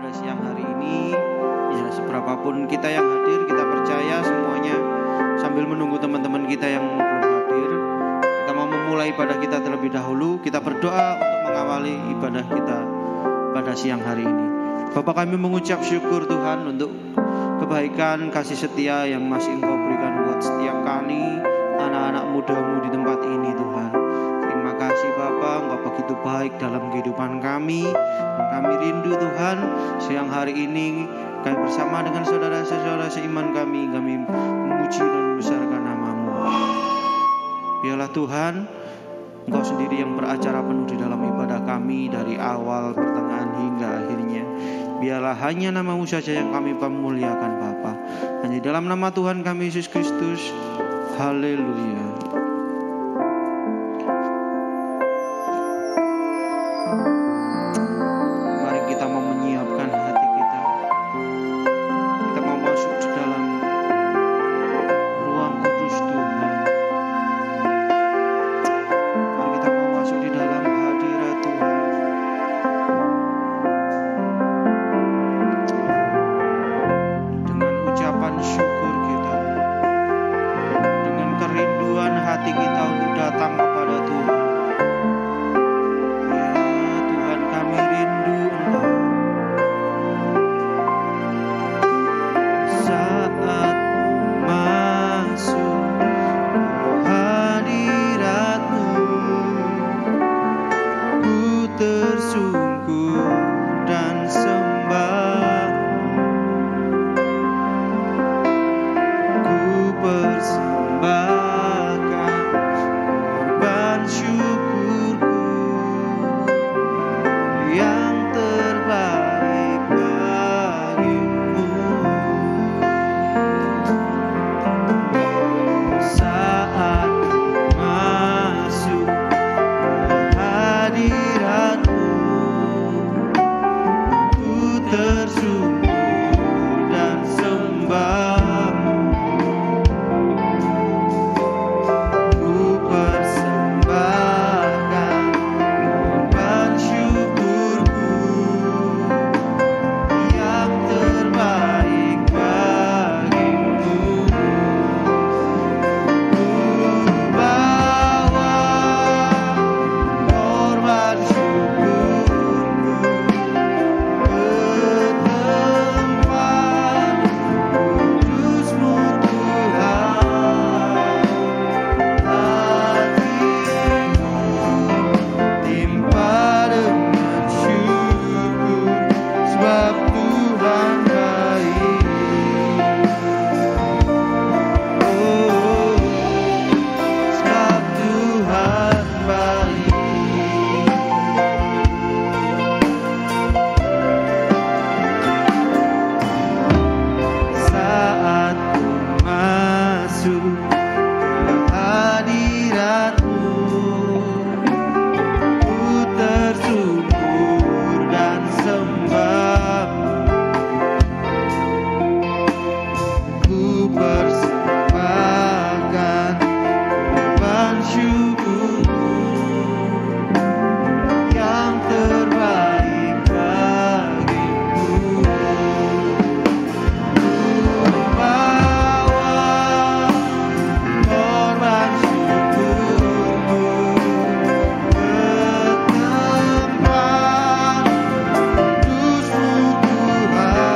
pada siang hari ini. Ya, seberapapun kita yang hadir, kita percaya semuanya sambil menunggu teman-teman kita yang belum hadir. Kita mau memulai ibadah kita terlebih dahulu. Kita berdoa untuk mengawali ibadah kita pada siang hari ini. Bapak, kami mengucap syukur Tuhan untuk kebaikan, kasih setia yang masih Engkau berikan buat setiap kami, anak-anak muda-mu di tempat ini Tuhan. Terima kasih Bapak, Engkau begitu baik dalam kehidupan kami. Dan kami rindu Tuhan, siang hari ini kami bersama dengan saudara-saudara seiman kami memuji dan membesarkan nama-Mu. Biarlah Tuhan, Engkau sendiri yang beracara penuh di dalam ibadah kami dari awal, pertengahan hingga akhirnya. Biarlah hanya nama-Mu saja yang kami pemuliakan Bapa. Hanya dalam nama Tuhan kami Yesus Kristus. Haleluya. Mari kita mau menyiapkan hati kita. Kita mau masuk di dalam ruang kudus Tuhan. Mari kita mau masuk di dalam hadirat Tuhan. Dengan ucapan syukur kita, dengan kerinduan hati kita untuk datang kepada Tuhan. Ya Tuhan, kami rindu Engkau. Saat masuk ke hadirat-Mu, ku tersungkur dan sembah. Ku persembahkan korban syukurku yang terbaik bagimu. Saat masuk ke hadirat-Mu, ku tersungkur dan sembah. Ku persembahkan korban syukurku yang terbaik bagimu. Ku bawa korban syukurku ke tempat kudus-Mu Tuhan. Hatiku timpa dengan syukur, sebab Tuhan baik. Oh, sebab Tuhan baik. Saat ku masuk ke hadirat-Mu, ku tersungkur dan sembah. Ku persembahkan korban syukurku yang terbaik bagimu. Ku bawa korban syukurku ke tempat kudus-Mu Tuhan.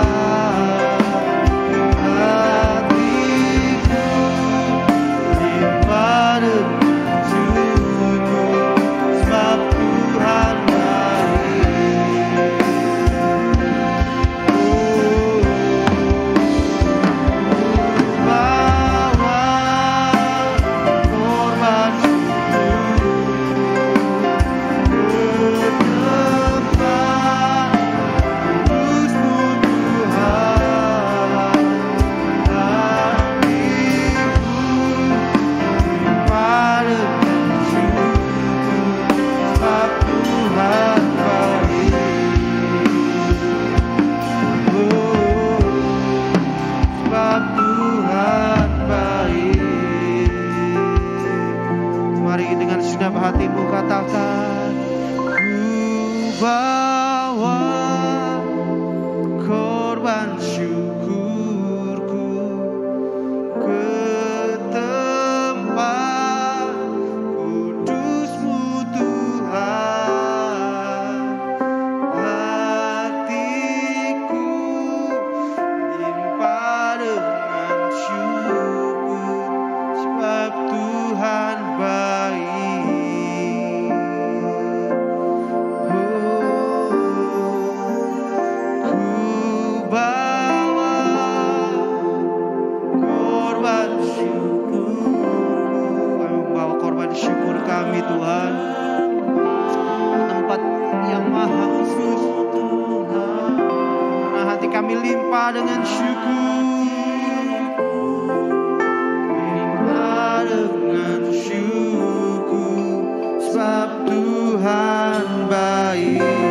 Hatiku timpa dengan syukur, sebab Tuhan baik. Oh, bawa korban syukurku ke tempat kudus-Mu Tuhan. Hatiku timpa dengan syukur, sebab Tuhan baik. Oh, sebab Tuhan baik. Mari dengan segenap hatimu katakan, ku bawa Karena hati kami limpah dengan syukur, limpah dengan syukur, sebab Tuhan baik.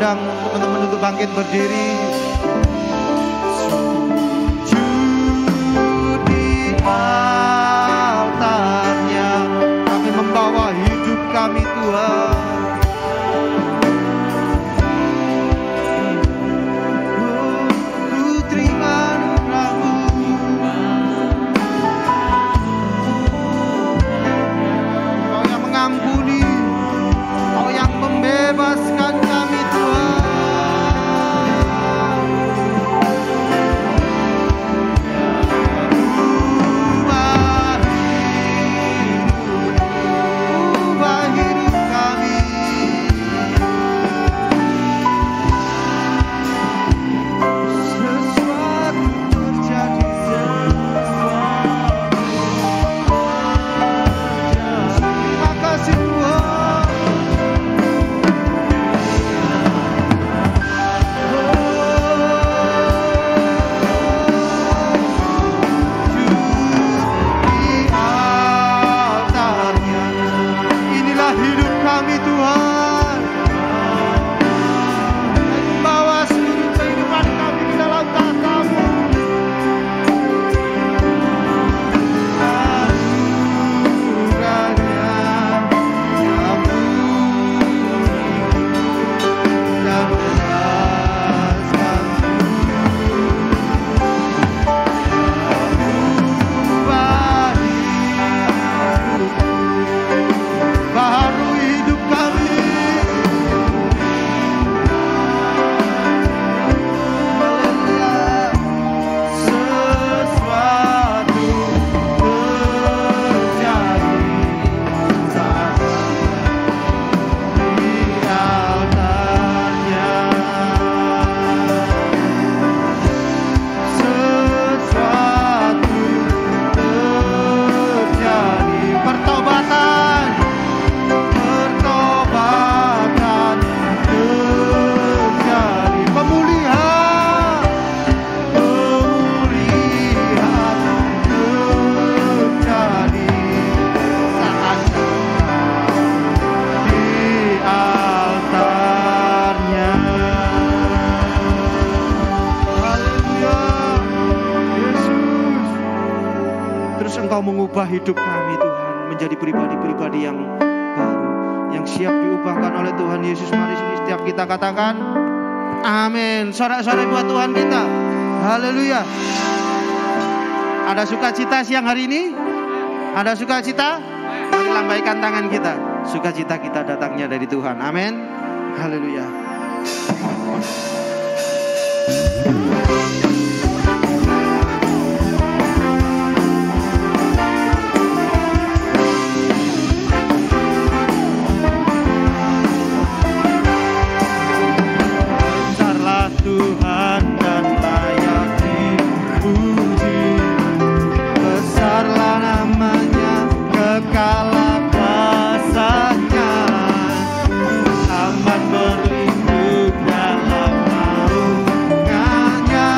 undang teman-teman untuk bangkit berdiri. Di altarnya kami membawa hidup kami Tuhan. Bebaskan kami Tuhan. Ubah hidup kami. Sesuatu terjadi. Terima kasih Tuhan. Kami Tuhan, bawa seluruh kehidupan kami ke dalam tahta-Mu. Anugerahnya ampuni dan bebaskan-Ku. Ubah hidupku, baru hidup kami. Sesuatu terjadi saat di altarnya. Sesuatu terjadi, pertobatan terjadi, pemulihan terjadi saat di altarnya. Haleluya, Yesus. Terus Engkau mengubah hidup kami Tuhan menjadi pribadi-pribadi yang baru, yang siap diubahkan oleh Tuhan Yesus. Mari setiap kita katakan amin. Sorak-sorai buat Tuhan kita. Haleluya. Ada sukacita siang hari ini? Ada sukacita? Mari lambaikan tangan kita. Sukacita kita datangnya dari Tuhan. Amin. Haleluya. Tuhan dan layak dipuji, besarlah namanya, kekalah kuasanya, aman berlindung dalam naungannya.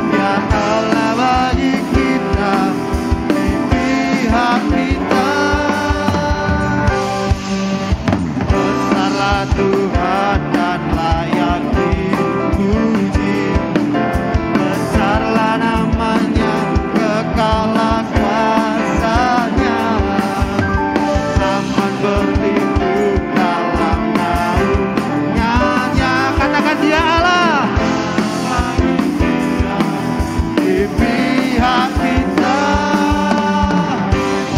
Biar Allah bagi kita, di pihak kita. Besarlah Tuhan dan layak dipuji, besarlah namanya, kekalah kuasanya, aman berlindung dalam naungannya. Katakan Dia Allah di pihak kita.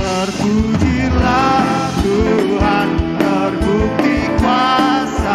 Terpujilah Tuhan, terbukti kuasa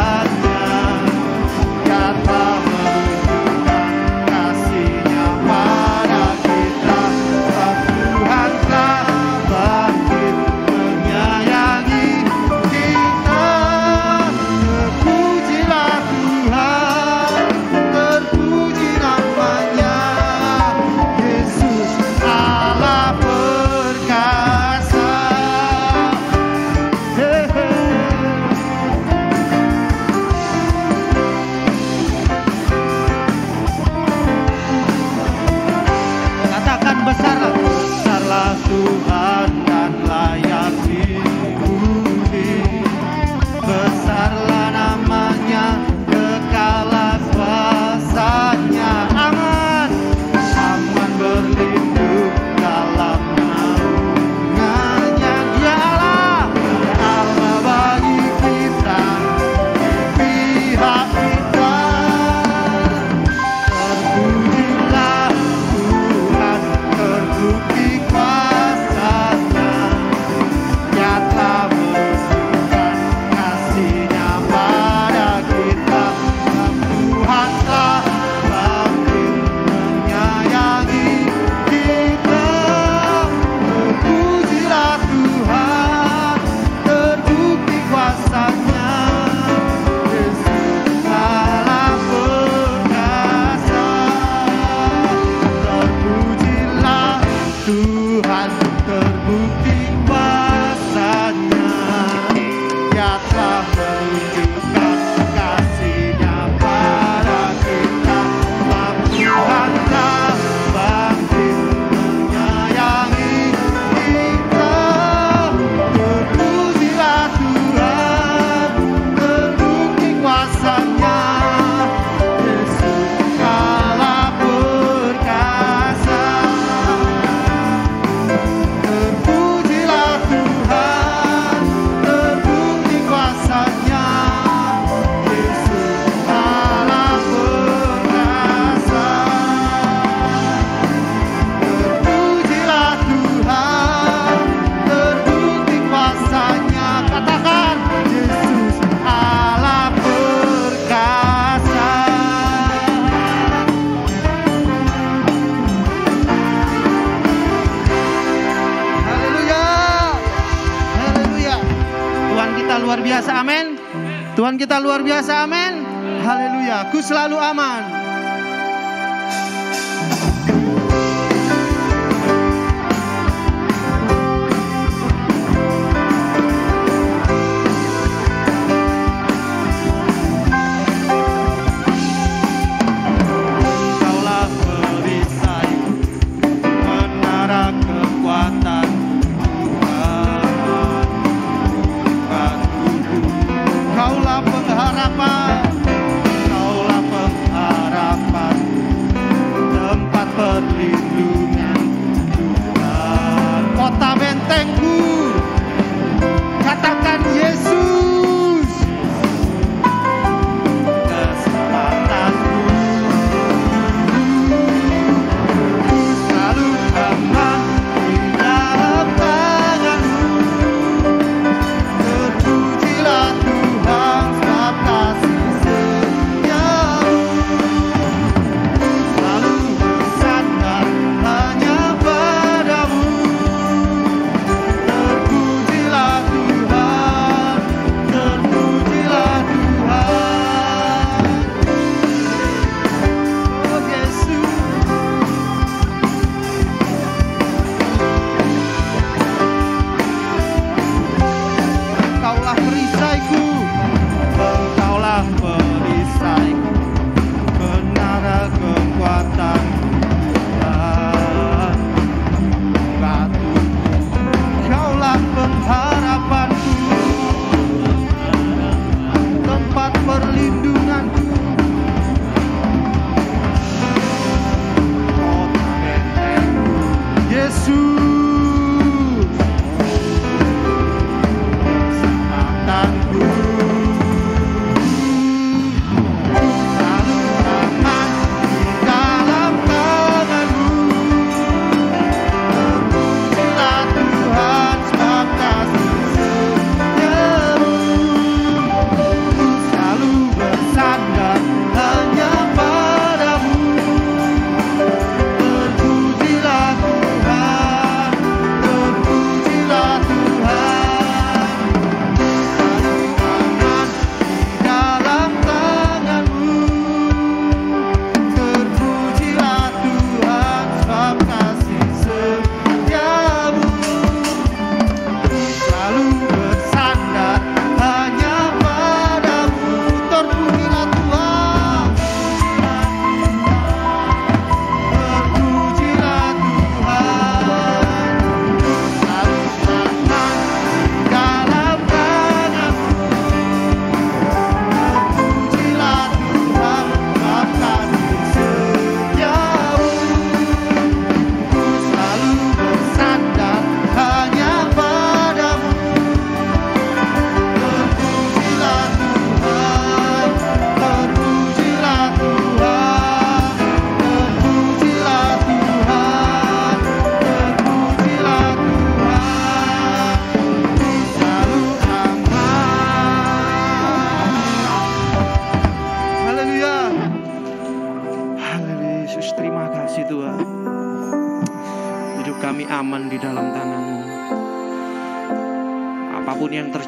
Tuhan kita luar biasa, amin. Haleluya, ku selalu aman.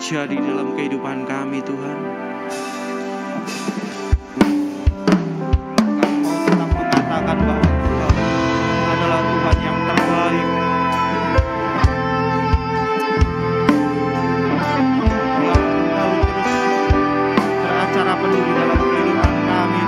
Terjadi dalam kehidupan kami, Tuhan. Kami mau tetap mengatakan bahwa Tuhan adalah Tuhan yang terbaik. Tuhan terus beracara penuh di dalam kehidupan kami.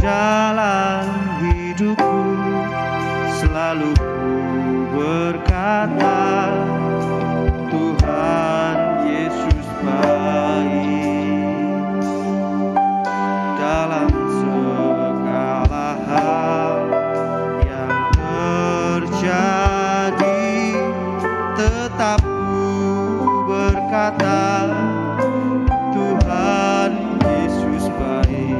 Dalam hidupku selalu ku berkata, Tuhan Yesus baik. Dalam segala hal yang terjadi, tetap ku berkata, Tuhan Yesus baik.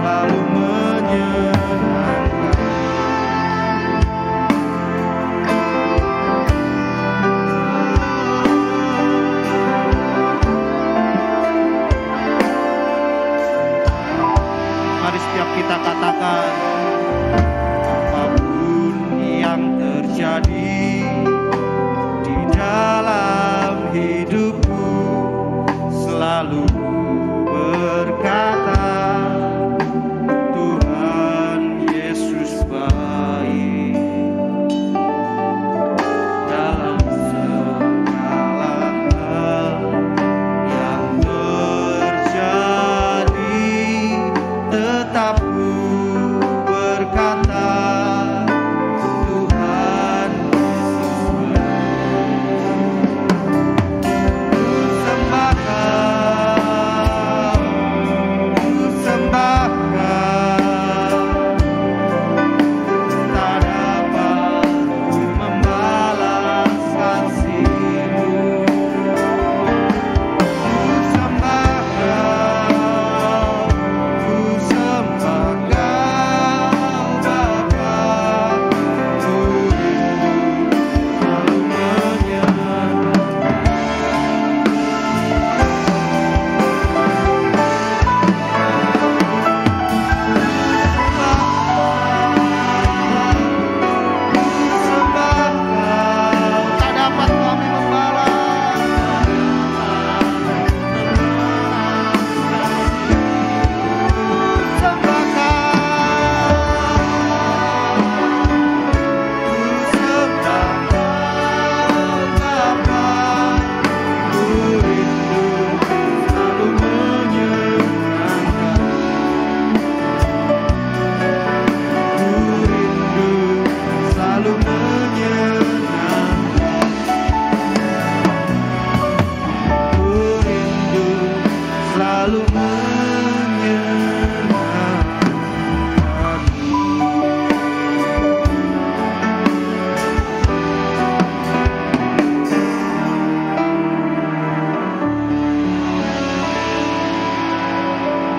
selalu menyenangkan. Mari setiap kita katakan, apapun yang terjadi di dalam hidupku, selalu berkata, Tuhan Yesus baik. Dalam segala hal yang terjadi, tetap ku berkata, Tuhan Yesus baik. Ku sembah Kau, ku sembah Kau, tak dapat ku membalas kasih-Mu. Ku sembah Kau, ku sembah Kau Bapa, ku rindu selalu menyenangkan. Sembah Kau, tak dapat kami membalas. Sembah Kau, ku sembah Kau Bapa, ku rindu selalu menyenangkan. Ku rindu selalu menyenangkan. Ku rindu selalu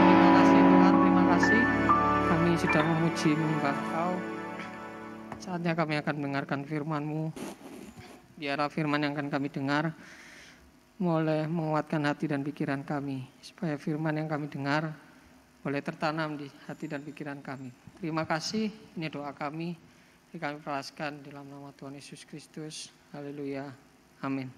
Terima kasih Tuhan, terima kasih. Kami sudah memuji menyembah Kau. Saatnya kami akan mendengarkan firman-Mu. Biarlah firman yang akan kami dengar boleh menguatkan hati dan pikiran kami, supaya firman yang kami dengar boleh tertanam di hati dan pikiran kami. Terima kasih, ini doa kami. Kami peraskan dalam nama Tuhan Yesus Kristus. Haleluya. Amin.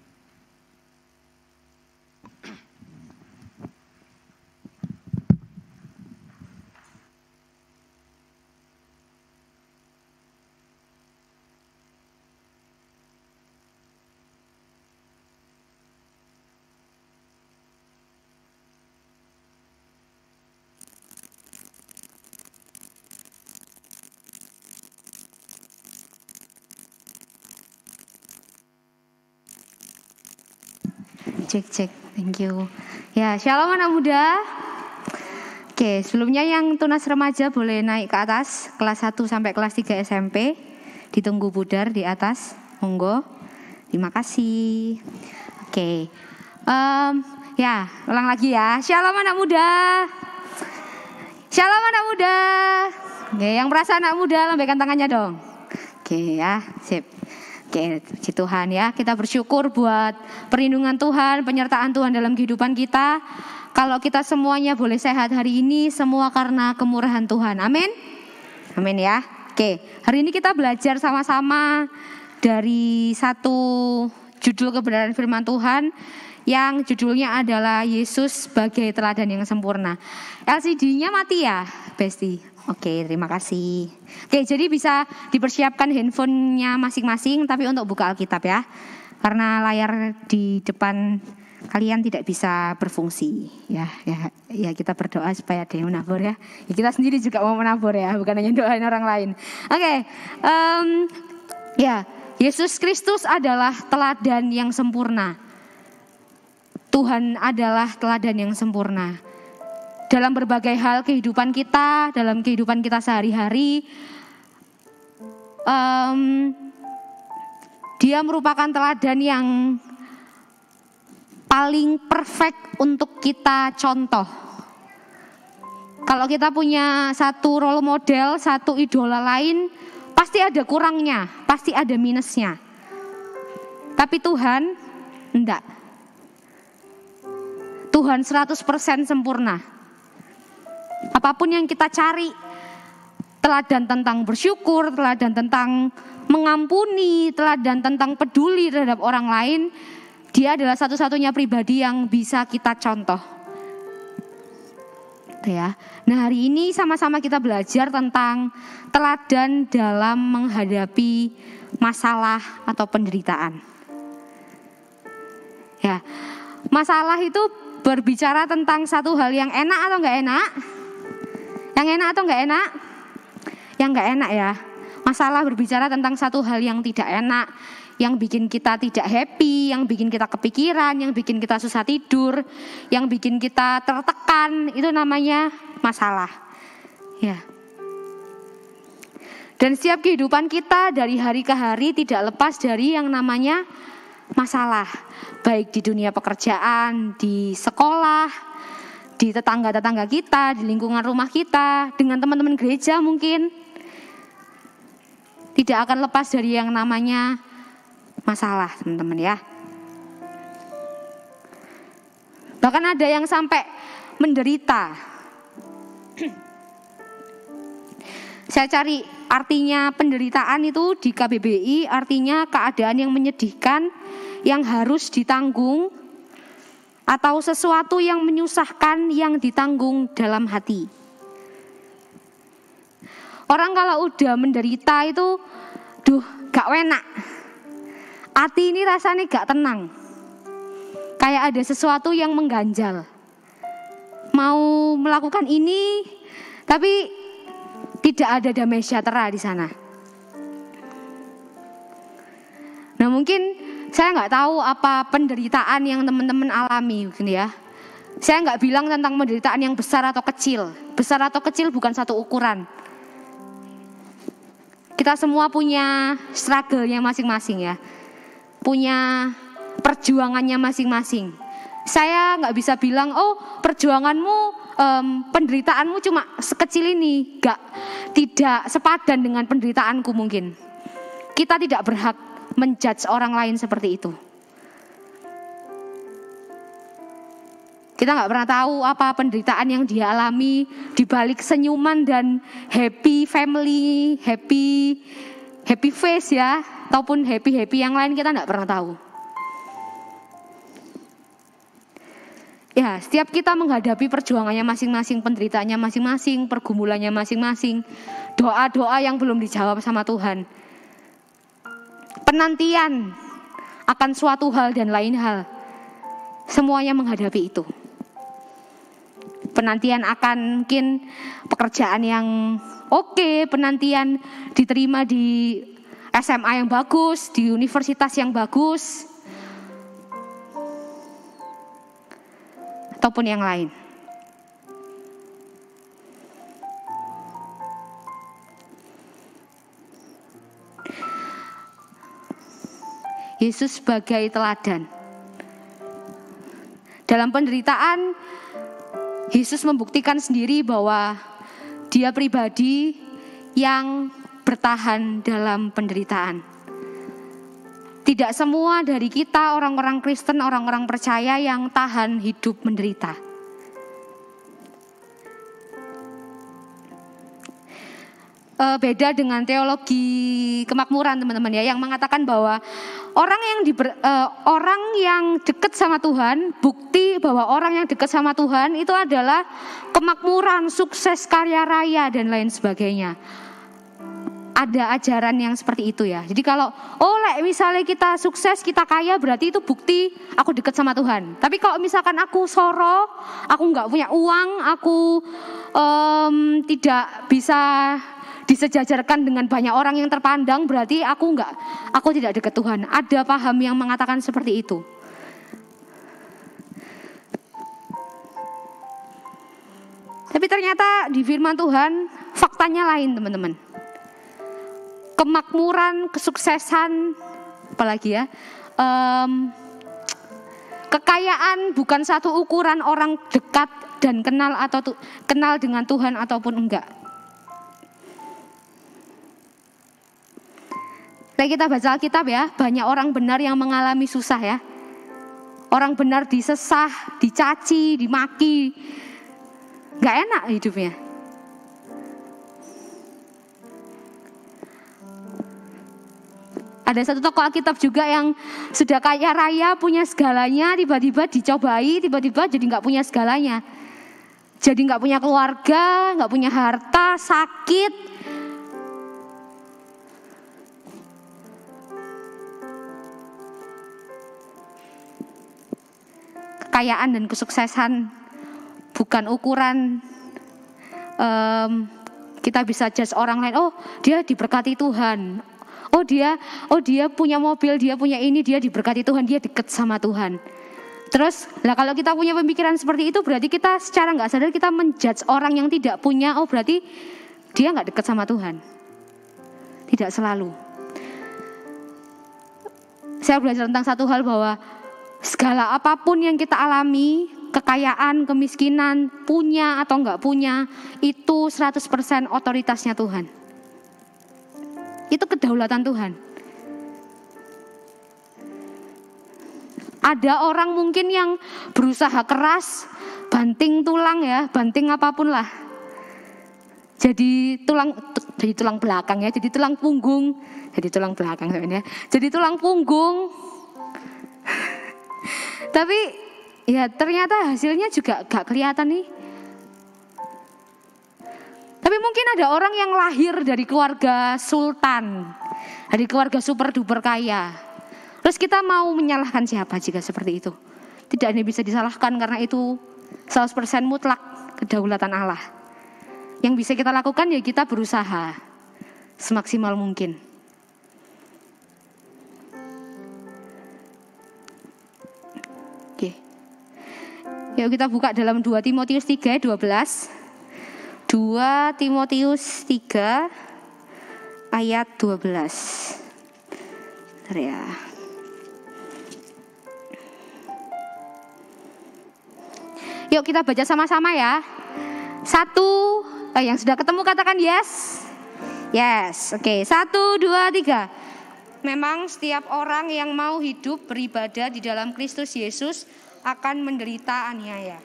Cek, thank you. Ya, shalom anak muda. Oke, sebelumnya yang tunas remaja boleh naik ke atas, kelas 1 sampai kelas 3 SMP. Ditunggu Budar di atas, monggo. Terima kasih. Oke, ya, ulang lagi ya. Shalom anak muda. Shalom anak muda. Oke, yang merasa anak muda, lambaikan tangannya dong. Oke ya, sip. Oke, puji Tuhan ya. Kita bersyukur buat perlindungan Tuhan, penyertaan Tuhan dalam kehidupan kita. Kalau kita semuanya boleh sehat hari ini, semua karena kemurahan Tuhan. Amin. Amin ya. Oke, hari ini kita belajar sama-sama dari satu judul kebenaran firman Tuhan yang judulnya adalah Yesus sebagai teladan yang sempurna. LCD-nya mati ya, Besti? Oke, terima kasih. Oke, jadi bisa dipersiapkan handphonenya masing-masing, tapi untuk buka Alkitab ya. Karena layar di depan kalian tidak bisa berfungsi. Ya, kita berdoa supaya ada yang menabur ya. Kita sendiri juga mau menabur ya, bukan hanya doain orang lain. Oke, ya, Yesus Kristus adalah teladan yang sempurna. Tuhan adalah teladan yang sempurna. Dalam berbagai hal kehidupan kita, dalam kehidupan kita sehari-hari, dia merupakan teladan yang paling perfect untuk kita contoh. Kalau kita punya satu role model, satu idola lain, pasti ada kurangnya, pasti ada minusnya. Tapi Tuhan enggak. Tuhan 100% sempurna. Apapun yang kita cari, teladan tentang bersyukur, teladan tentang mengampuni, teladan tentang peduli terhadap orang lain, dia adalah satu-satunya pribadi yang bisa kita contoh. Ya. Nah, hari ini sama-sama kita belajar tentang teladan dalam menghadapi masalah atau penderitaan. Ya, masalah itu berbicara tentang satu hal yang enak atau enggak enak? Yang enak atau enggak enak? Yang enggak enak ya. Masalah berbicara tentang satu hal yang tidak enak, yang bikin kita tidak happy, yang bikin kita kepikiran, yang bikin kita susah tidur, yang bikin kita tertekan, itu namanya masalah. Ya. Dan setiap kehidupan kita dari hari ke hari tidak lepas dari yang namanya masalah. Baik di dunia pekerjaan, di sekolah, di tetangga-tetangga kita, di lingkungan rumah kita, dengan teman-teman gereja mungkin. Tidak akan lepas dari yang namanya masalah, teman-teman ya. Bahkan ada yang sampai menderita. Saya cari artinya penderitaan itu di KBBI, artinya keadaan yang menyedihkan, yang harus ditanggung, atau sesuatu yang menyusahkan yang ditanggung dalam hati. Orang kalau udah menderita itu, gak enak. Hati ini rasanya gak tenang. Kayak ada sesuatu yang mengganjal. Mau melakukan ini, tapi tidak ada damai sejahtera di sana. Nah, mungkin saya nggak tahu apa penderitaan yang teman-teman alami, mungkin ya. Saya nggak bilang tentang penderitaan yang besar atau kecil. Besar atau kecil bukan satu ukuran. Kita semua punya struggle-nya masing-masing ya. Punya perjuangannya masing-masing. Saya nggak bisa bilang, oh perjuanganmu, penderitaanmu cuma sekecil ini. Tidak sepadan dengan penderitaanku mungkin. Kita tidak berhak menjudge orang lain seperti itu. Kita nggak pernah tahu apa penderitaan yang dia alami di balik senyuman dan happy family, happy face ya, ataupun happy yang lain kita nggak pernah tahu. Ya, setiap kita menghadapi perjuangannya masing-masing, penderitaannya masing-masing, pergumulannya masing-masing, doa-doa yang belum dijawab sama Tuhan, penantian akan suatu hal dan lain hal, semuanya menghadapi itu. Penantian akan mungkin pekerjaan yang oke, penantian diterima di SMA yang bagus, di universitas yang bagus, ataupun yang lain. Yesus sebagai teladan. Dalam penderitaan, Yesus membuktikan sendiri bahwa dia pribadi yang bertahan dalam penderitaan. Tidak semua dari kita orang-orang Kristen, orang-orang percaya yang tahan hidup menderita. Beda dengan teologi kemakmuran teman-teman ya, yang mengatakan bahwa orang yang dekat sama Tuhan, bukti bahwa orang yang dekat sama Tuhan itu adalah kemakmuran, sukses, karya raya dan lain sebagainya. Ada ajaran yang seperti itu ya. Jadi kalau misalnya kita sukses, kita kaya, berarti itu bukti aku dekat sama Tuhan. Tapi kalau misalkan aku soro, aku nggak punya uang, aku tidak bisa disejajarkan dengan banyak orang yang terpandang, berarti aku tidak dekat Tuhan. Ada paham yang mengatakan seperti itu. Tapi ternyata di firman Tuhan faktanya lain teman-teman. Kemakmuran, kesuksesan, apalagi ya, kekayaan bukan satu ukuran orang dekat dan kenal dengan Tuhan ataupun enggak. Kita baca Alkitab ya, banyak orang benar yang mengalami susah ya. Orang benar disesah, dicaci, dimaki. Gak enak hidupnya. Ada satu tokoh Alkitab juga yang sudah kaya raya, punya segalanya, tiba-tiba dicobai, tiba-tiba jadi gak punya segalanya. Jadi gak punya keluarga, gak punya harta, sakit. Kekayaan dan kesuksesan bukan ukuran kita bisa judge orang lain. Oh, dia diberkati Tuhan. Oh dia punya mobil, dia punya ini, dia diberkati Tuhan, dia dekat sama Tuhan. Terus, lah kalau kita punya pemikiran seperti itu, berarti kita secara nggak sadar kita menjudge orang yang tidak punya. Oh, berarti dia nggak dekat sama Tuhan. Tidak selalu. Saya belajar tentang satu hal bahwa segala apapun yang kita alami, kekayaan, kemiskinan, punya atau enggak punya, itu 100% otoritasnya Tuhan. Itu kedaulatan Tuhan. Ada orang mungkin yang berusaha keras, banting tulang ya, banting apapun lah. Jadi tulang belakang ya, jadi tulang punggung, jadi tulang belakang sebenarnya. Jadi tulang punggung. Tapi ya ternyata hasilnya juga gak kelihatan nih. Tapi mungkin ada orang yang lahir dari keluarga sultan, dari keluarga super duper kaya. Terus kita mau menyalahkan siapa jika seperti itu? Tidak ada yang bisa disalahkan karena itu 100% mutlak kedaulatan Allah. Yang bisa kita lakukan ya kita berusaha semaksimal mungkin. Yuk kita buka dalam 2 Timotius 3:12. 2 Timotius 3 ayat 12. Bentar ya. Yuk kita baca sama-sama ya. Yang sudah ketemu katakan yes. Yes, oke. 1, 2, 3. Memang setiap orang yang mau hidup beribadah di dalam Kristus Yesus akan menderita aniaya.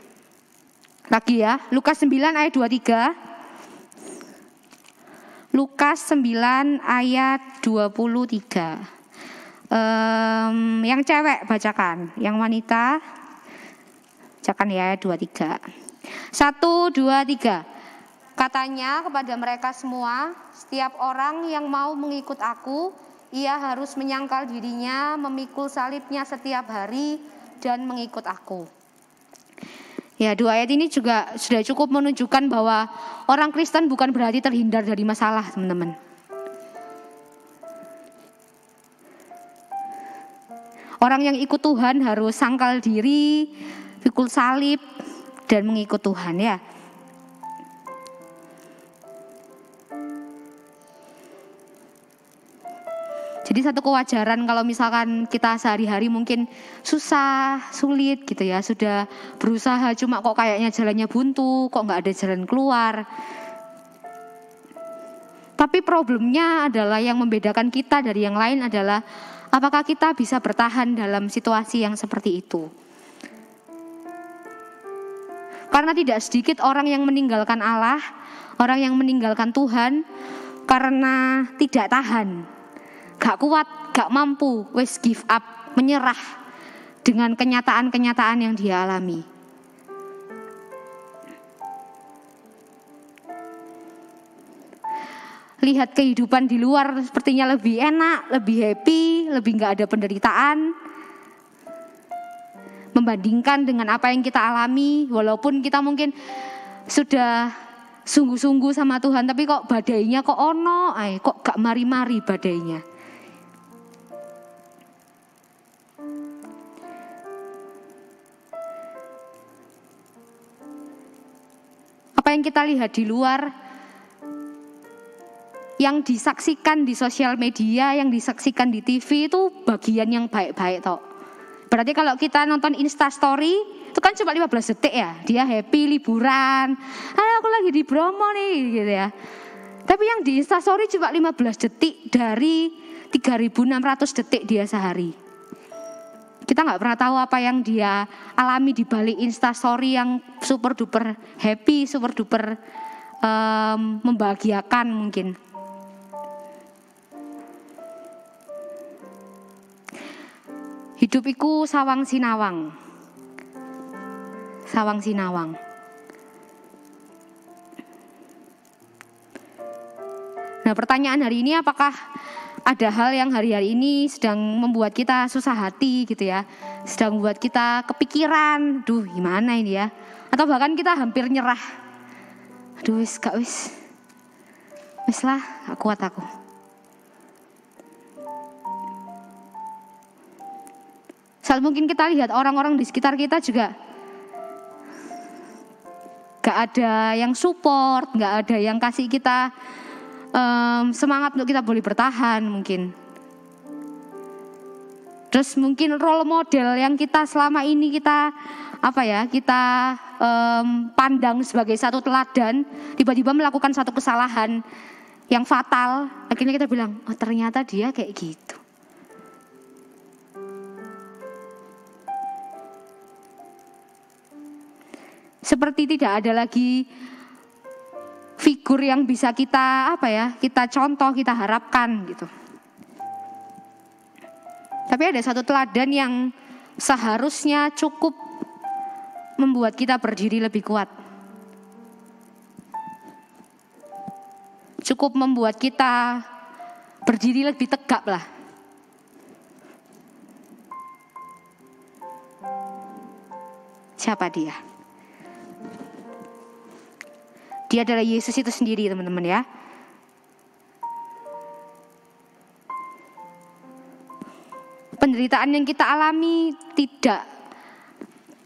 Lagi ya, Lukas 9 ayat 23. Lukas 9 ayat 23. Yang cewek bacakan, yang wanita bacakan ya 23. 1, 2, 3. Katanya kepada mereka semua, setiap orang yang mau mengikut aku, ia harus menyangkal dirinya, memikul salibnya setiap hari, dan mengikut aku. Ya, 2 ayat ini juga sudah cukup menunjukkan bahwa orang Kristen bukan berarti terhindar dari masalah, teman-teman. Orang yang ikut Tuhan harus sangkal diri, pikul salib, dan mengikut Tuhan ya. Jadi satu kewajaran kalau misalkan kita sehari-hari mungkin susah, sulit gitu ya. Sudah berusaha cuma kok kayaknya jalannya buntu, kok gak ada jalan keluar. Tapi problemnya adalah yang membedakan kita dari yang lain adalah apakah kita bisa bertahan dalam situasi yang seperti itu. Karena tidak sedikit orang yang meninggalkan Allah, orang yang meninggalkan Tuhan karena tidak tahan. Gak kuat, gak mampu, wes give up, menyerah dengan kenyataan-kenyataan yang dia alami. Lihat kehidupan di luar sepertinya lebih enak, lebih happy, lebih gak ada penderitaan. Membandingkan dengan apa yang kita alami, walaupun kita mungkin sudah sungguh-sungguh sama Tuhan, tapi kok badainya kok ono, kok gak mari-mari badainya. Apa yang kita lihat di luar, yang disaksikan di sosial media, yang disaksikan di TV itu bagian yang baik-baik toh. Berarti kalau kita nonton Instastory, Itu kan cuma 15 detik ya. Dia happy liburan. Aku lagi di Bromo nih gitu ya. Tapi yang di Instastory cuma 15 detik dari 3.600 detik dia sehari. Kita nggak pernah tahu apa yang dia alami di balik Instastory yang super duper happy, super duper membahagiakan mungkin. Hidup iku sawang sinawang. Sawang sinawang. Nah, pertanyaan hari ini, apakah ada hal yang hari-hari ini sedang membuat kita susah hati gitu ya, sedang membuat kita kepikiran, duh gimana ini ya, atau bahkan kita hampir nyerah, aduh wis lah, gak kuat aku. Saat mungkin kita lihat orang-orang di sekitar kita juga gak ada yang support, gak ada yang kasih kita semangat untuk kita boleh bertahan mungkin. Terus mungkin role model yang kita selama ini kita pandang sebagai satu teladan, tiba-tiba melakukan satu kesalahan yang fatal, akhirnya kita bilang, oh ternyata dia kayak gitu. Seperti tidak ada lagi figur yang bisa kita kita contoh, kita harapkan gitu. Tapi ada satu teladan yang seharusnya cukup membuat kita berdiri lebih kuat. Cukup membuat kita berdiri lebih tegak lah. Siapa dia? Dia adalah Yesus itu sendiri, teman-teman ya. Penderitaan yang kita alami tidak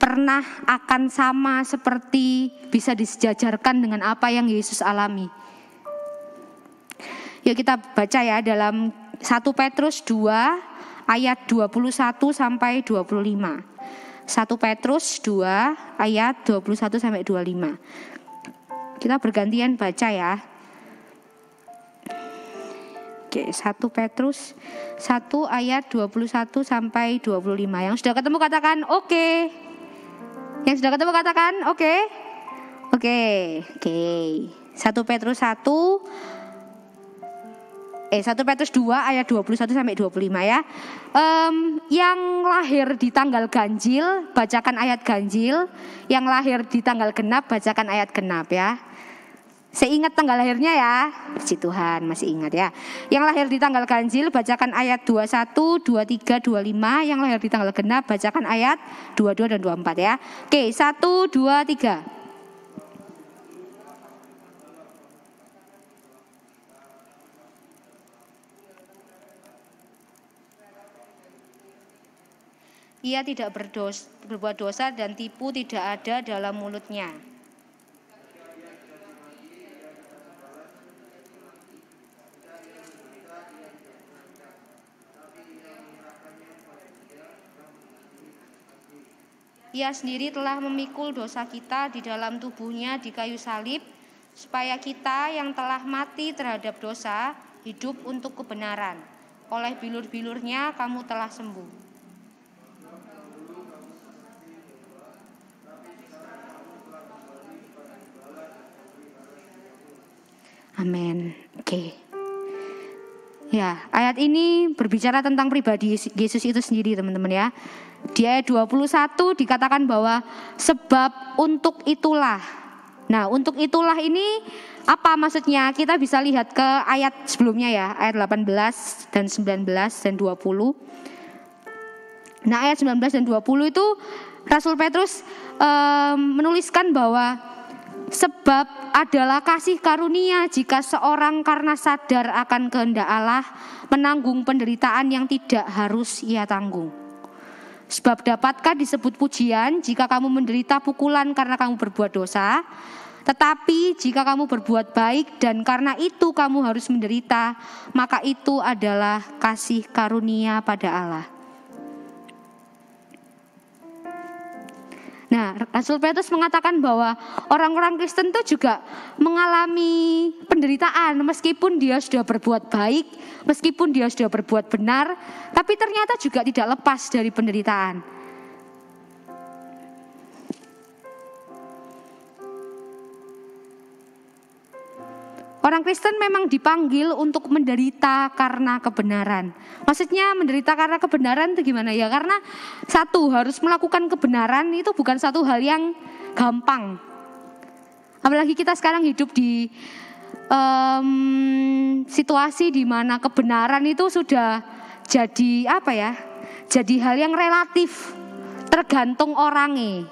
pernah akan sama seperti bisa disejajarkan dengan apa yang Yesus alami. Yuk kita baca ya dalam 1 Petrus 2 ayat 21 sampai 25. 1 Petrus 2 ayat 21 sampai 25. Kita bergantian baca ya. Oke, 1 Petrus 1 ayat 21 sampai 25. Yang sudah ketemu katakan oke. Yang sudah ketemu katakan oke. Oke. 1 Petrus 1 Petrus 2 ayat 21 sampai 25 ya. Yang lahir di tanggal ganjil, bacakan ayat ganjil. Yang lahir di tanggal genap, bacakan ayat genap ya. Saya ingat tanggal lahirnya ya. Puji Tuhan, masih ingat ya. Yang lahir di tanggal ganjil, bacakan ayat 21, 23, 25. Yang lahir di tanggal genap, bacakan ayat 22 dan 24 ya. Oke, 1, 2, 3. Ia tidak berbuat dosa dan tipu tidak ada dalam mulutnya. Ia sendiri telah memikul dosa kita di dalam tubuhnya di kayu salib, supaya kita yang telah mati terhadap dosa hidup untuk kebenaran. Oleh bilur-bilurnya kamu telah sembuh. Amin. Oke. Ya, ayat ini berbicara tentang pribadi Yesus itu sendiri, teman-teman ya. Di ayat 21 dikatakan bahwa sebab untuk itulah. Nah, untuk itulah ini apa maksudnya? Kita bisa lihat ke ayat sebelumnya ya, ayat 18 dan 19 dan 20. Nah, ayat 19 dan 20 itu Rasul Petrus menuliskan bahwa sebab adalah kasih karunia jika seorang karena sadar akan kehendak Allah menanggung penderitaan yang tidak harus ia tanggung. Sebab dapatkah disebut pujian jika kamu menderita pukulan karena kamu berbuat dosa? Tetapi jika kamu berbuat baik dan karena itu kamu harus menderita, maka itu adalah kasih karunia pada Allah. Nah, Nah, Rasul Petrus mengatakan bahwa orang-orang Kristen itu juga mengalami penderitaan meskipun dia sudah berbuat baik, meskipun dia sudah berbuat benar, tapi ternyata juga tidak lepas dari penderitaan. Orang Kristen memang dipanggil untuk menderita karena kebenaran. Maksudnya menderita karena kebenaran itu gimana ya? Karena satu, harus melakukan kebenaran itu bukan satu hal yang gampang. Apalagi kita sekarang hidup di situasi di mana kebenaran itu sudah jadi apa ya? Jadi hal yang relatif, tergantung orangnya.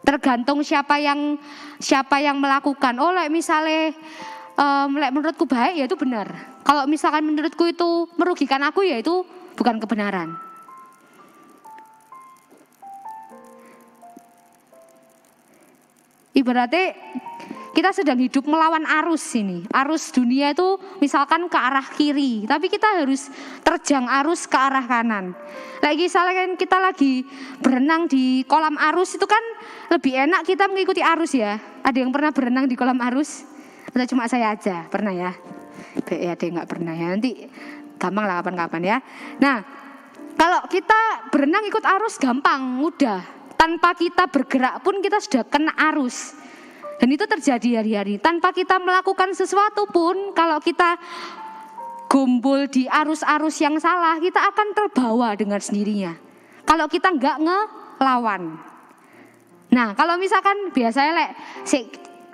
Tergantung siapa yang melakukan. Oh, misalnya menurutku baik ya itu benar. Kalau misalkan menurutku itu merugikan aku ya itu bukan kebenaran. Ibaratnya kita sedang hidup melawan arus ini. Arus dunia itu misalkan ke arah kiri, tapi kita harus terjang arus ke arah kanan. Lagi misalnya kan kita lagi berenang di kolam arus itu kan lebih enak kita mengikuti arus ya. Ada yang pernah berenang di kolam arus? Atau cuma saya aja pernah ya? Ya ada nggak pernah ya, nanti gampang lah kapan-kapan ya. Nah, kalau kita berenang ikut arus gampang, mudah. Tanpa kita bergerak pun kita sudah kena arus. Dan itu terjadi hari-hari. Tanpa kita melakukan sesuatu pun, kalau kita gombol di arus-arus yang salah, kita akan terbawa dengan sendirinya. Kalau kita nggak ngelawan. Nah, kalau misalkan biasanya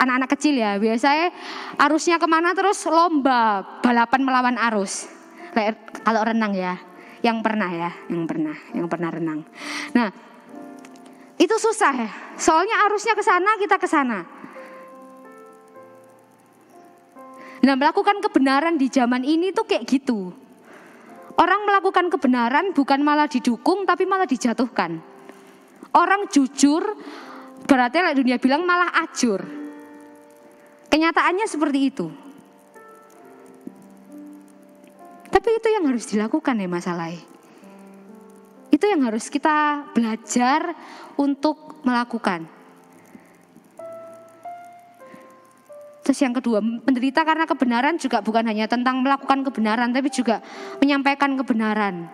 anak-anak kecil ya, biasanya arusnya kemana terus lomba balapan melawan arus. Kalau renang ya, yang pernah renang. Nah, itu susah ya, soalnya arusnya ke sana, kita ke sana. Nah, melakukan kebenaran di zaman ini tuh kayak gitu. Orang melakukan kebenaran bukan malah didukung, tapi malah dijatuhkan. Orang jujur, berarti dunia bilang malah ajur. Kenyataannya seperti itu. Tapi itu yang harus dilakukan ya masalahnya. Itu yang harus kita belajar untuk melakukan. Terus yang kedua, menderita karena kebenaran juga bukan hanya tentang melakukan kebenaran, tapi juga menyampaikan kebenaran.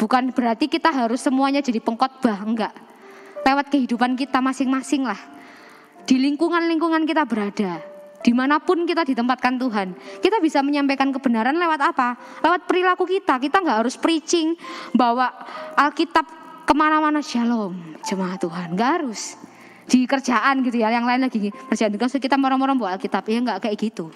Bukan berarti kita harus semuanya jadi pengkhotbah, enggak. Lewat kehidupan kita masing-masing lah. Di lingkungan-lingkungan kita berada. Dimanapun kita ditempatkan Tuhan, kita bisa menyampaikan kebenaran lewat apa? Lewat perilaku kita. Kita nggak harus preaching, bawa Alkitab kemana-mana, shalom, jemaat Tuhan. Nggak harus. Di kerjaan gitu ya, yang lain lagi kerjaan. Kalau kita moro-moro bawa Alkitab, ya nggak kayak gitu.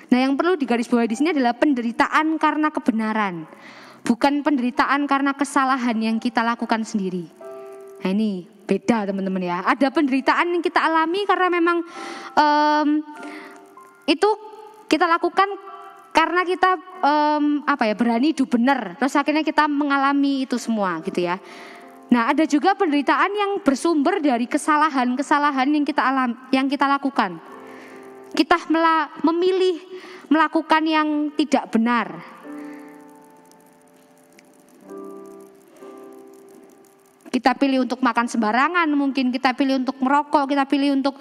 Nah, yang perlu digarisbawahi di sini adalah penderitaan karena kebenaran, bukan penderitaan karena kesalahan yang kita lakukan sendiri. Nah, ini beda teman-teman ya. Ada penderitaan yang kita alami karena memang itu kita lakukan karena kita berani hidup benar. Terus akhirnya kita mengalami itu semua gitu ya. Nah, ada juga penderitaan yang bersumber dari kesalahan-kesalahan yang kita lakukan. Kita memilih melakukan yang tidak benar. Kita pilih untuk makan sembarangan, mungkin kita pilih untuk merokok, kita pilih untuk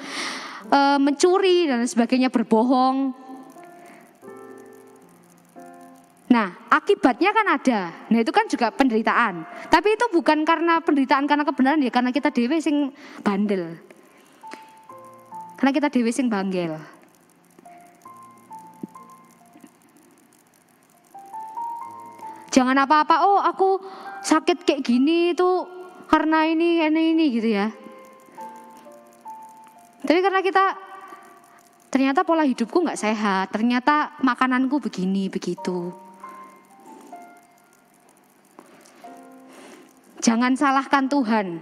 mencuri dan sebagainya, berbohong. Nah, akibatnya kan ada. Nah, itu kan juga penderitaan. Tapi itu bukan karena penderitaan karena kebenaran ya, karena kita dhewe sing bandel. Karena kita dhewe sing banggel. Jangan apa-apa, oh aku sakit kayak gini itu karena ini gitu ya. Tapi karena kita ternyata pola hidupku gak sehat, ternyata makananku begini, begitu. Jangan salahkan Tuhan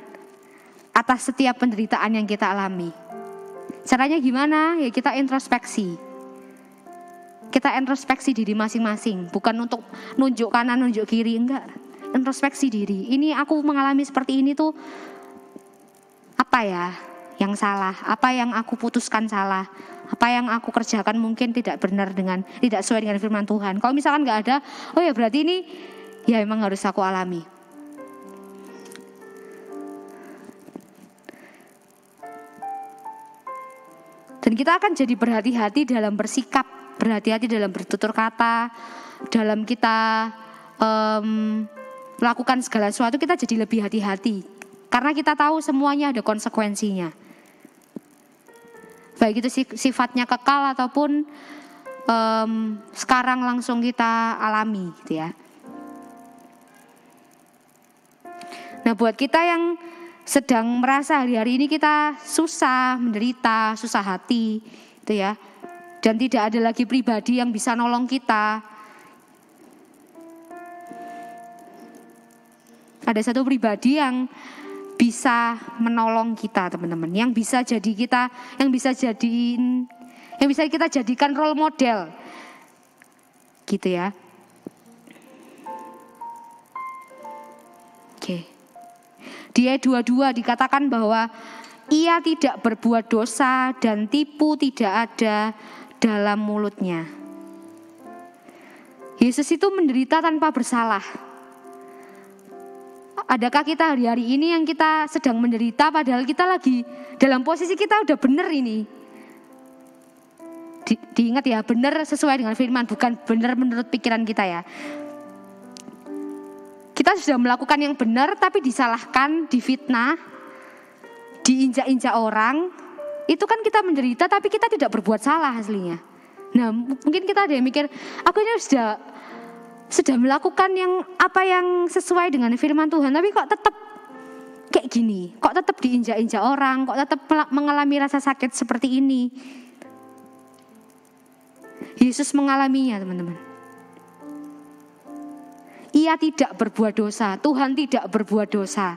atas setiap penderitaan yang kita alami. Caranya gimana? Ya kita introspeksi. Kita introspeksi diri masing-masing, bukan untuk nunjuk kanan, nunjuk kiri, enggak. Introspeksi diri. Ini aku mengalami seperti ini tuh apa ya yang salah? Apa yang aku putuskan salah? Apa yang aku kerjakan mungkin tidak sesuai dengan firman Tuhan. Kalau misalkan nggak ada, oh ya berarti ini ya memang harus aku alami. Dan kita akan jadi berhati-hati dalam bersikap, berhati-hati dalam bertutur kata, dalam kita melakukan segala sesuatu kita jadi lebih hati-hati. Karena kita tahu semuanya ada konsekuensinya. Baik itu sifatnya kekal ataupun sekarang langsung kita alami gitu ya. Nah buat kita yang sedang merasa hari-hari ini kita susah, menderita, susah hati gitu ya. Dan tidak ada lagi pribadi yang bisa nolong kita. Ada satu pribadi yang bisa menolong kita teman-teman. Yang bisa jadi kita, yang bisa kita jadikan role model. Gitu ya. Oke. Di ayat 22 dikatakan bahwa ia tidak berbuat dosa dan tipu tidak ada dalam mulutnya. Yesus itu menderita tanpa bersalah. Adakah kita hari-hari ini yang kita sedang menderita padahal kita lagi dalam posisi kita udah benar ini? Diingat ya, benar sesuai dengan firman, bukan benar menurut pikiran kita ya. Kita sudah melakukan yang benar tapi disalahkan, difitnah, diinjak-injak orang. Itu kan kita menderita tapi kita tidak berbuat salah aslinya. Nah mungkin kita ada yang mikir, aku ini sudah melakukan yang sesuai dengan firman Tuhan, tapi kok tetap kayak gini, kok tetap diinjak-injak orang, kok tetap mengalami rasa sakit seperti ini. Yesus mengalaminya teman-teman. Ia tidak berbuat dosa, Tuhan tidak berbuat dosa.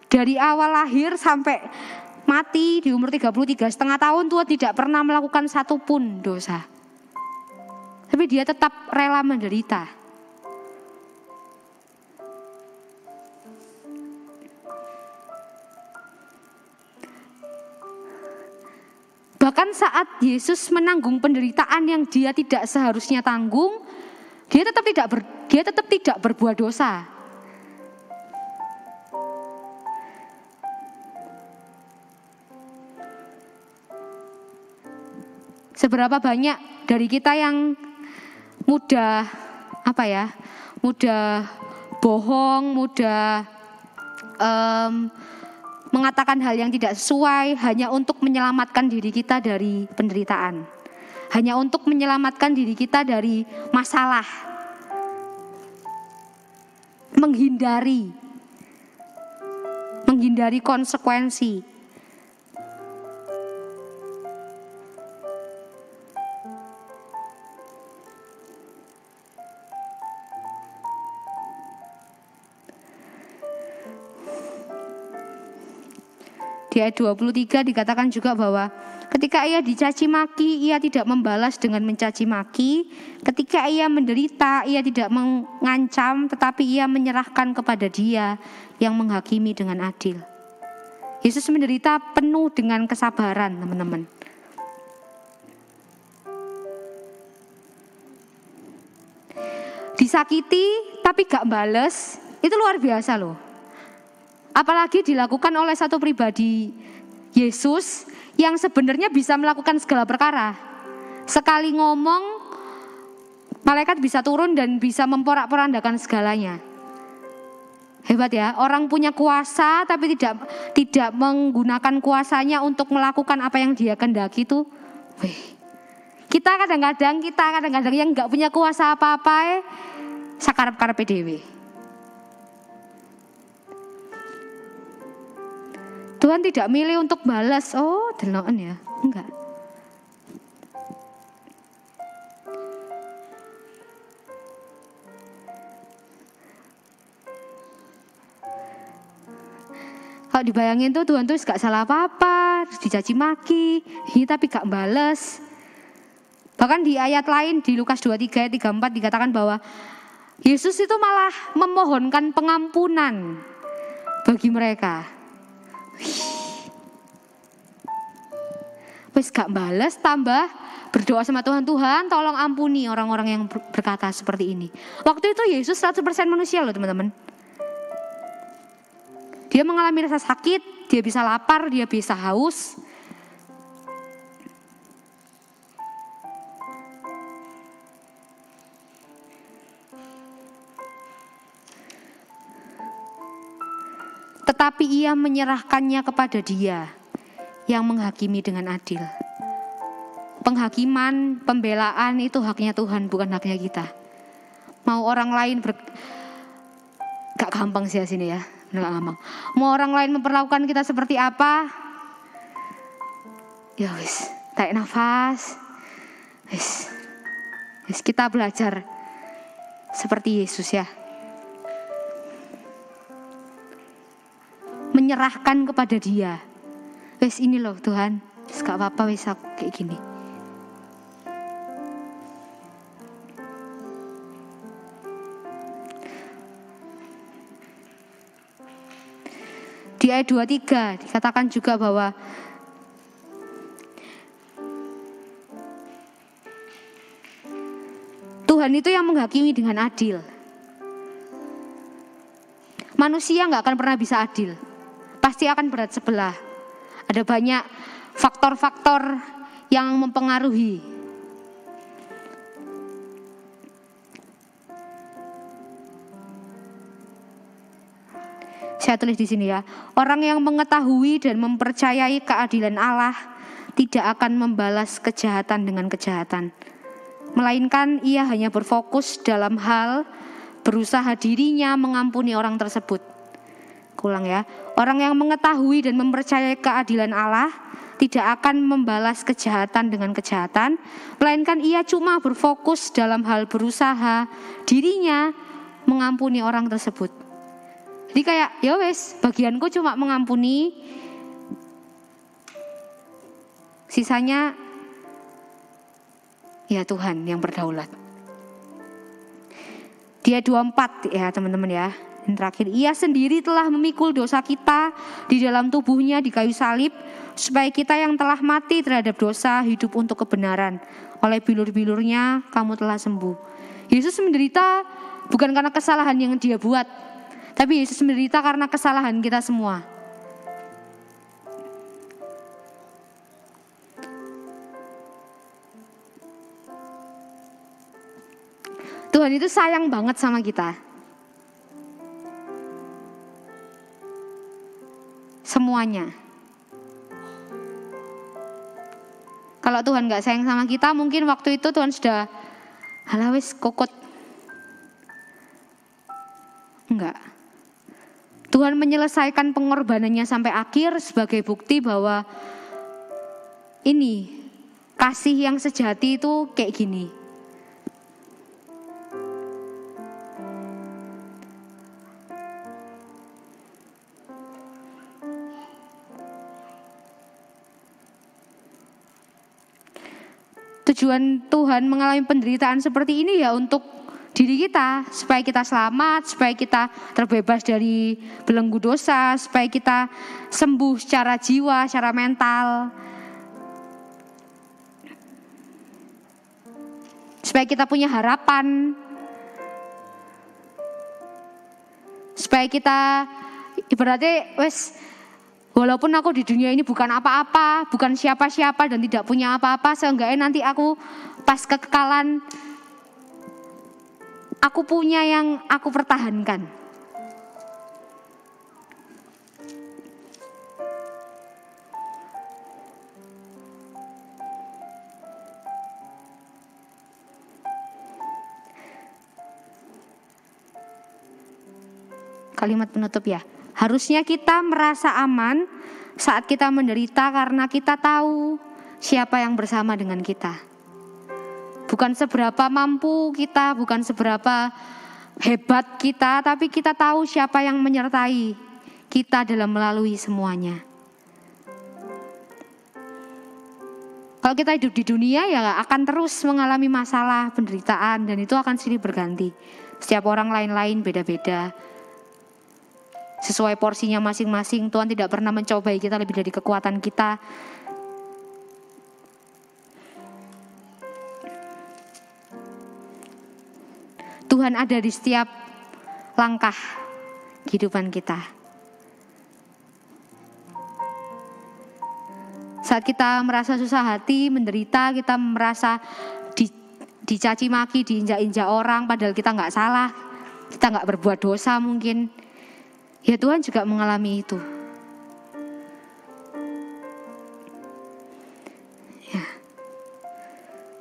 Dari awal lahir sampai mati di umur 33,5 tahun Tuhan tidak pernah melakukan satupun dosa. Tapi dia tetap rela menderita. Bahkan saat Yesus menanggung penderitaan yang dia tidak seharusnya tanggung, dia tetap tidak berbuat dosa. Seberapa banyak dari kita yang mudah bohong, mudah mengatakan hal yang tidak sesuai hanya untuk menyelamatkan diri kita dari penderitaan, hanya untuk menyelamatkan diri kita dari masalah, menghindari konsekuensi. Di ayat 23 dikatakan juga bahwa ketika ia dicaci maki, ia tidak membalas dengan mencaci maki. Ketika ia menderita, ia tidak mengancam, tetapi ia menyerahkan kepada Dia yang menghakimi dengan adil. Yesus menderita penuh dengan kesabaran, teman-teman. Disakiti tapi gak bales, itu luar biasa loh. Apalagi dilakukan oleh satu pribadi Yesus yang sebenarnya bisa melakukan segala perkara. Sekali ngomong, malaikat bisa turun dan bisa memporak-porandakan segalanya. Hebat ya, orang punya kuasa tapi tidak menggunakan kuasanya untuk melakukan apa yang dia kehendaki itu. Kita kadang-kadang yang nggak punya kuasa apa-apa, sakarep-karepe dhewe. Tuhan tidak milih untuk balas, deloken ya, enggak. Kalau dibayangin tuh Tuhan tuh gak salah apa-apa, terus dicaci maki, tapi gak balas. Bahkan di ayat lain di Lukas 23 ayat 34 dikatakan bahwa Yesus itu malah memohonkan pengampunan. bagi mereka. Wis gak bales, tambah berdoa sama Tuhan, Tuhan tolong ampuni orang-orang yang berkata seperti ini. Waktu itu Yesus 100% manusia loh teman-teman. Dia mengalami rasa sakit, dia bisa lapar, dia bisa haus. Tetapi ia menyerahkannya kepada Dia yang menghakimi dengan adil. Penghakiman, pembelaan itu haknya Tuhan, bukan haknya kita. Mau orang lain gak gampang sih sini ya. Nggak gampang. Mau orang lain memperlakukan kita seperti apa? Ya wis, tarik nafas. Wis kita belajar seperti Yesus ya. Menyerahkan kepada Dia. Wis ini loh Tuhan, wis gak apa-apa wis aku kayak gini. Di ayat 23 dikatakan juga bahwa Tuhan itu yang menghakimi dengan adil. Manusia gak akan pernah bisa adil. Pasti akan berat sebelah. Ada banyak faktor-faktor yang mempengaruhi. Saya tulis di sini ya. Orang yang mengetahui dan mempercayai keadilan Allah tidak akan membalas kejahatan dengan kejahatan. Melainkan ia hanya berfokus dalam hal berusaha dirinya mengampuni orang tersebut. Ulang ya. Orang yang mengetahui dan mempercayai keadilan Allah tidak akan membalas kejahatan dengan kejahatan. Melainkan ia cuma berfokus dalam hal berusaha dirinya mengampuni orang tersebut. Jadi kayak ya wes, bagianku cuma mengampuni, sisanya ya Tuhan yang berdaulat. Dia 24 ya teman-teman ya. Yang terakhir, ia sendiri telah memikul dosa kita di dalam tubuhnya di kayu salib, supaya kita yang telah mati terhadap dosa hidup untuk kebenaran. Oleh bilur-bilurnya kamu telah sembuh. Yesus menderita bukan karena kesalahan yang dia buat, tapi Yesus menderita karena kesalahan kita semua. Tuhan itu sayang banget sama kita. Semuanya. Kalau Tuhan gak sayang sama kita, mungkin waktu itu Tuhan sudah halawis kokot. Enggak. Tuhan menyelesaikan pengorbanannya sampai akhir sebagai bukti bahwa ini kasih yang sejati itu kayak gini. Tujuan Tuhan mengalami penderitaan seperti ini ya untuk diri kita, supaya kita selamat, supaya kita terbebas dari belenggu dosa, supaya kita sembuh secara jiwa, secara mental, supaya kita punya harapan, supaya kita ibaratnya wes, walaupun aku di dunia ini bukan apa-apa, bukan siapa-siapa dan tidak punya apa-apa, seenggaknya nanti aku pas kekekalan aku punya yang aku pertahankan. Kalimat penutup ya. Harusnya kita merasa aman saat kita menderita karena kita tahu siapa yang bersama dengan kita. Bukan seberapa mampu kita, bukan seberapa hebat kita, tapi kita tahu siapa yang menyertai kita dalam melalui semuanya. Kalau kita hidup di dunia ya akan terus mengalami masalah, penderitaan, dan itu akan silih berganti. Setiap orang lain-lain beda-beda. sesuai porsinya masing-masing. Tuhan tidak pernah mencobai kita lebih dari kekuatan kita. Tuhan ada di setiap langkah kehidupan kita. Saat kita merasa susah hati, menderita, kita merasa dicaci maki, diinjak-injak orang, padahal kita nggak salah, kita nggak berbuat dosa mungkin. Ya Tuhan juga mengalami itu. Ya.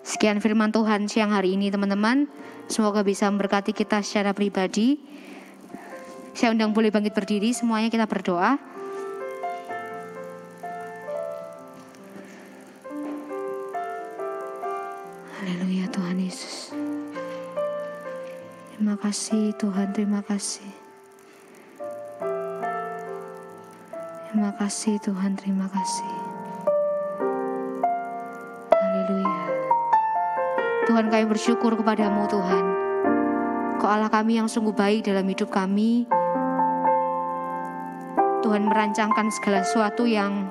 Sekian firman Tuhan siang hari ini teman-teman. Semoga bisa memberkati kita secara pribadi. Saya undang boleh bangkit berdiri, semuanya kita berdoa. Haleluya Tuhan Yesus. Terima kasih Tuhan, terima kasih. Terima kasih Tuhan, terima kasih. Haleluya. Tuhan, kami bersyukur kepadamu Tuhan. Kau Allah kami yang sungguh baik dalam hidup kami. Tuhan merancangkan segala sesuatu yang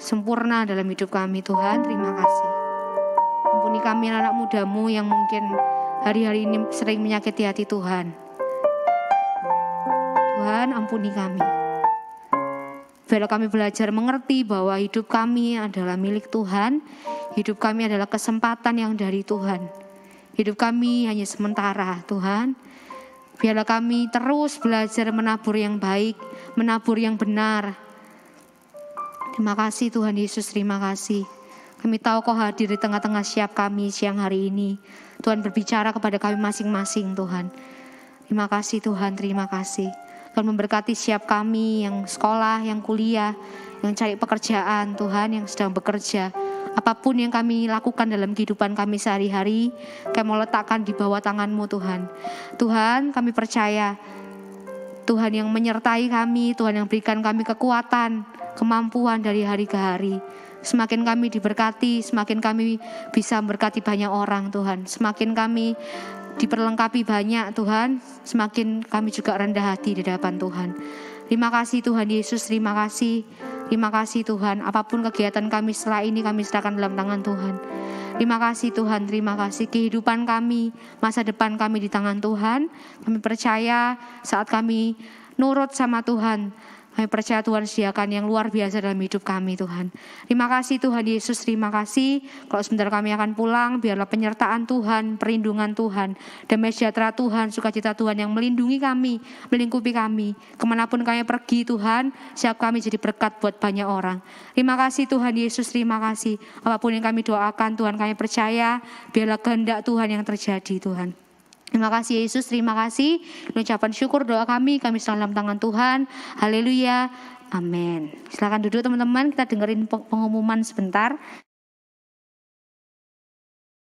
sempurna dalam hidup kami Tuhan, terima kasih. Ampuni kami anak mudamu yang mungkin hari-hari ini sering menyakiti hati Tuhan. Tuhan, ampuni kami. Biarlah kami belajar mengerti bahwa hidup kami adalah milik Tuhan. Hidup kami adalah kesempatan yang dari Tuhan. Hidup kami hanya sementara Tuhan. Biarlah kami terus belajar menabur yang baik, menabur yang benar. Terima kasih Tuhan Yesus, terima kasih. Kami tahu Kau hadir di tengah-tengah setiap kami siang hari ini. Tuhan berbicara kepada kami masing-masing Tuhan. Terima kasih Tuhan, terima kasih. Tuhan memberkati setiap kami yang sekolah, yang kuliah, yang cari pekerjaan Tuhan, yang sedang bekerja. Apapun yang kami lakukan dalam kehidupan kami sehari-hari, kami mau letakkan di bawah tangan-Mu Tuhan. Tuhan, kami percaya Tuhan yang menyertai kami, Tuhan yang berikan kami kekuatan, kemampuan dari hari ke hari. Semakin kami diberkati, semakin kami bisa memberkati banyak orang Tuhan. Semakin kami diperlengkapi banyak Tuhan, semakin kami juga rendah hati di hadapan Tuhan. Terima kasih Tuhan Yesus, terima kasih. Terima kasih Tuhan, apapun kegiatan kami setelah ini kami serahkan dalam tangan Tuhan. Terima kasih Tuhan, terima kasih. Kehidupan kami, masa depan kami di tangan Tuhan. Kami percaya saat kami nurut sama Tuhan, kami percaya Tuhan sediakan yang luar biasa dalam hidup kami Tuhan. Terima kasih Tuhan Yesus, terima kasih. Kalau sebentar kami akan pulang, biarlah penyertaan Tuhan, perlindungan Tuhan, damai sejahtera Tuhan, sukacita Tuhan yang melindungi kami, melingkupi kami. Kemanapun kami pergi Tuhan, siap kami jadi berkat buat banyak orang. Terima kasih Tuhan Yesus, terima kasih. Apapun yang kami doakan Tuhan, kami percaya biarlah kehendak Tuhan yang terjadi Tuhan. Terima kasih Yesus, terima kasih. Ucapan syukur doa kami dalam tangan Tuhan. Haleluya, amin. Silakan duduk teman-teman, kita dengerin pengumuman sebentar.